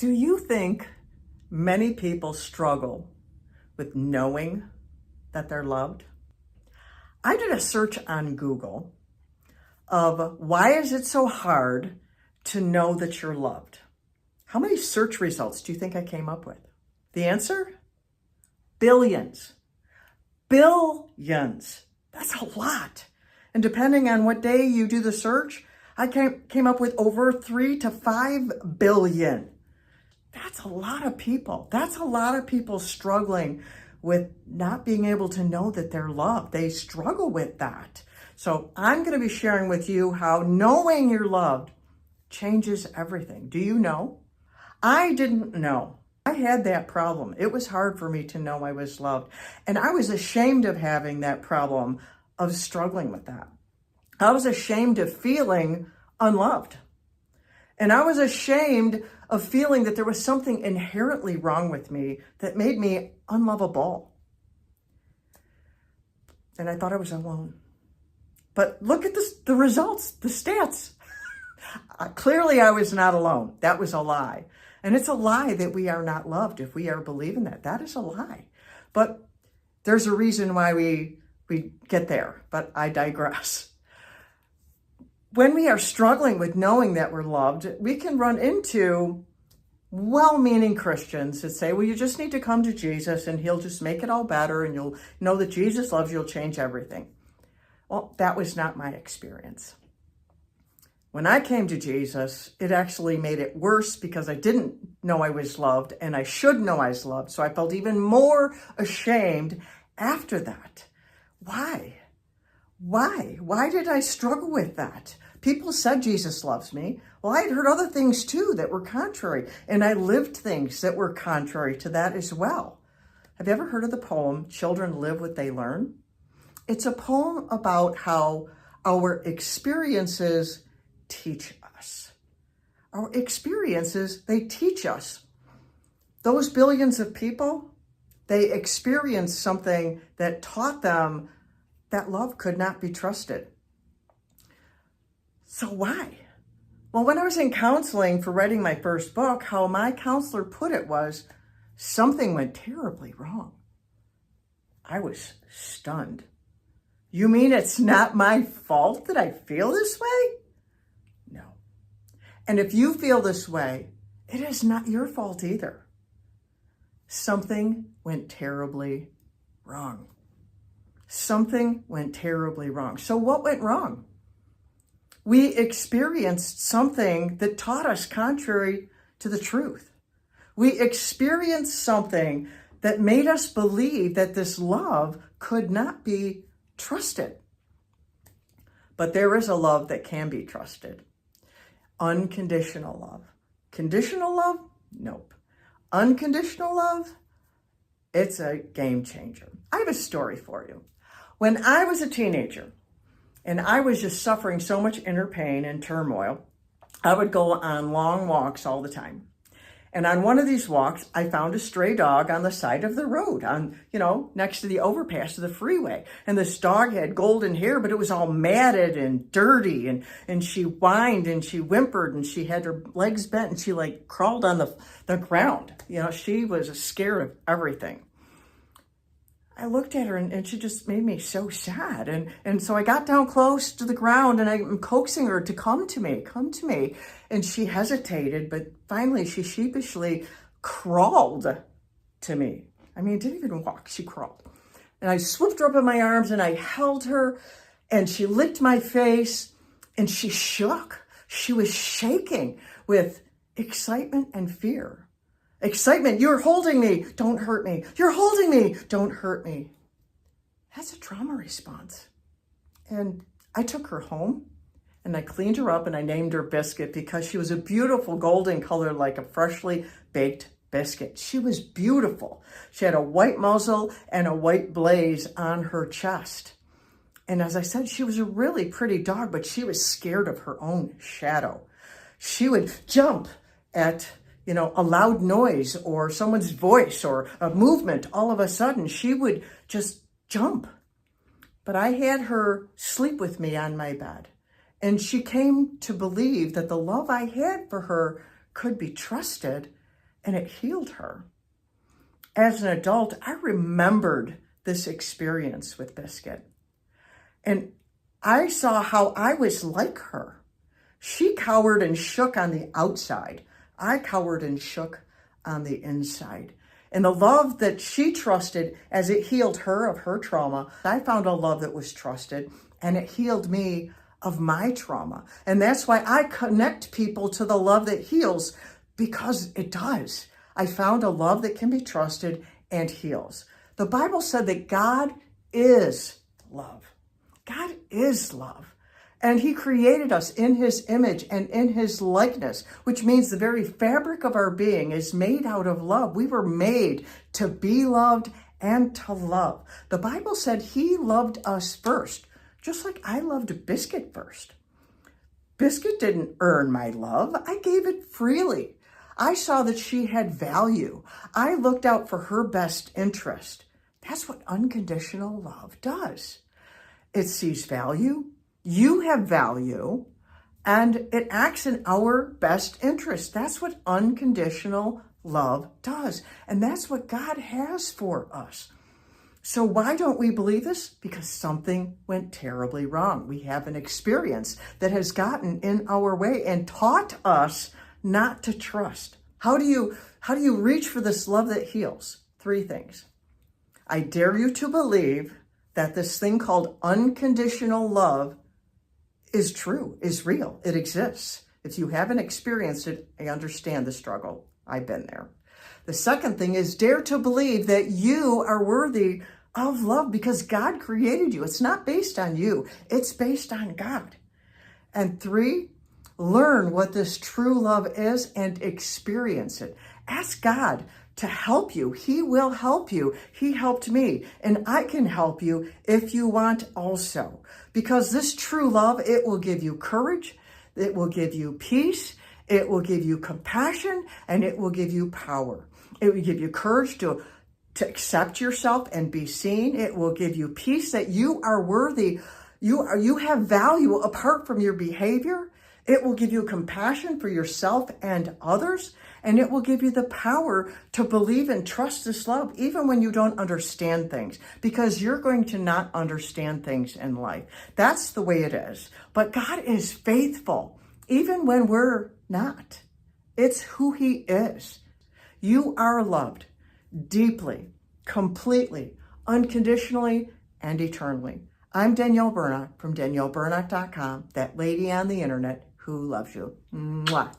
Do you think many people struggle with knowing that they're loved? I did a search on Google of why is it so hard to know that you're loved? How many search results do you think I came up with? The answer? Billions. Billions. That's a lot. And depending on what day you do the search, I came up with over 3 to 5 billion. That's a lot of people. That's a lot of people struggling with not being able to know that they're loved. They struggle with that. So I'm going to be sharing with you how knowing you're loved changes everything. Do you know? I didn't know. I had that problem. It was hard for me to know I was loved. And I was ashamed of having that problem, of struggling with that. I was ashamed of feeling unloved. And I was ashamed of feeling that there was something inherently wrong with me that made me unlovable. And I thought I was alone. But look at this, the results, the stats. Clearly, I was not alone. That was a lie. And it's a lie that we are not loved if we are believing that. That is a lie. But there's a reason why we get there. But I digress. When we are struggling with knowing that we're loved, we can run into well-meaning Christians that say, well, you just need to come to Jesus and he'll just make it all better and you'll know that Jesus loves you, you'll change everything. Well, that was not my experience. When I came to Jesus, it actually made it worse because I didn't know I was loved and I should know I was loved. So I felt even more ashamed after that. Why? Why did I struggle with that? People said Jesus loves me. Well, I had heard other things too that were contrary, and I lived things that were contrary to that as well. Have you ever heard of the poem, Children Live What They Learn? It's a poem about how our experiences teach us. Our experiences, they teach us. Those billions of people, they experienced something that taught them that love could not be trusted. So why? Well, when I was in counseling for writing my first book, how my counselor put it was, something went terribly wrong. I was stunned. You mean it's not my fault that I feel this way? No. And if you feel this way, it is not your fault either. Something went terribly wrong. Something went terribly wrong. So what went wrong? We experienced something that taught us contrary to the truth. We experienced something that made us believe that this love could not be trusted. But there is a love that can be trusted. Unconditional love. Conditional love? Nope. Unconditional love? It's a game changer. I have a story for you. When I was a teenager, and I was just suffering so much inner pain and turmoil, I would go on long walks all the time. And on one of these walks, I found a stray dog on the side of the road, next to the overpass of the freeway. And this dog had golden hair, but it was all matted and dirty. And she whined and she whimpered and she had her legs bent and she crawled on the ground. She was scared of everything. I looked at her and she just made me so sad. And so I got down close to the ground and I'm coaxing her to come to me. And she hesitated, but finally she sheepishly crawled to me. Didn't even walk, she crawled. And I swooped her up in my arms and I held her and she licked my face and she shook. She was shaking with excitement and fear. Excitement, you're holding me, don't hurt me. You're holding me, don't hurt me. That's a trauma response. And I took her home and I cleaned her up and I named her Biscuit because she was a beautiful golden color like a freshly baked biscuit. She was beautiful. She had a white muzzle and a white blaze on her chest. And as I said, she was a really pretty dog, but she was scared of her own shadow. She would jump at a loud noise or someone's voice or a movement. All of a sudden, she would just jump. But I had her sleep with me on my bed. And she came to believe that the love I had for her could be trusted and it healed her. As an adult, I remembered this experience with Biscuit. And I saw how I was like her. She cowered and shook on the outside. I cowered and shook on the inside. And the love that she trusted as it healed her of her trauma, I found a love that was trusted, and it healed me of my trauma. And that's why I connect people to the love that heals, because it does. I found a love that can be trusted and heals. The Bible said that God is love. God is love. And he created us in his image and in his likeness, which means the very fabric of our being is made out of love. We were made to be loved and to love. The Bible said he loved us first, just like I loved Biscuit first. Biscuit didn't earn my love. I gave it freely. I saw that she had value. I looked out for her best interest. That's what unconditional love does. It sees value. You have value, and it acts in our best interest. That's what unconditional love does. And that's what God has for us. So why don't we believe this? Because something went terribly wrong. We have an experience that has gotten in our way and taught us not to trust. How do you reach for this love that heals? 3 things. I dare you to believe that this thing called unconditional love is true, is real. It exists. If you haven't experienced it, I understand the struggle. I've been there. The second thing is dare to believe that you are worthy of love because God created you. It's not based on you. It's based on God. And 3, learn what this true love is and experience it. Ask God to help you. He will help you. He helped me, and I can help you if you want also. Because this true love, it will give you courage, it will give you peace, it will give you compassion, and it will give you power. It will give you courage to accept yourself and be seen. It will give you peace that you are worthy. You have value apart from your behavior. It will give you compassion for yourself and others, and it will give you the power to believe and trust this love, even when you don't understand things, because you're going to not understand things in life. That's the way it is. But God is faithful, even when we're not. It's who he is. You are loved deeply, completely, unconditionally, and eternally. I'm Danielle Bernock from DanielleBernock.com, that lady on the internet who loves you. Mwah.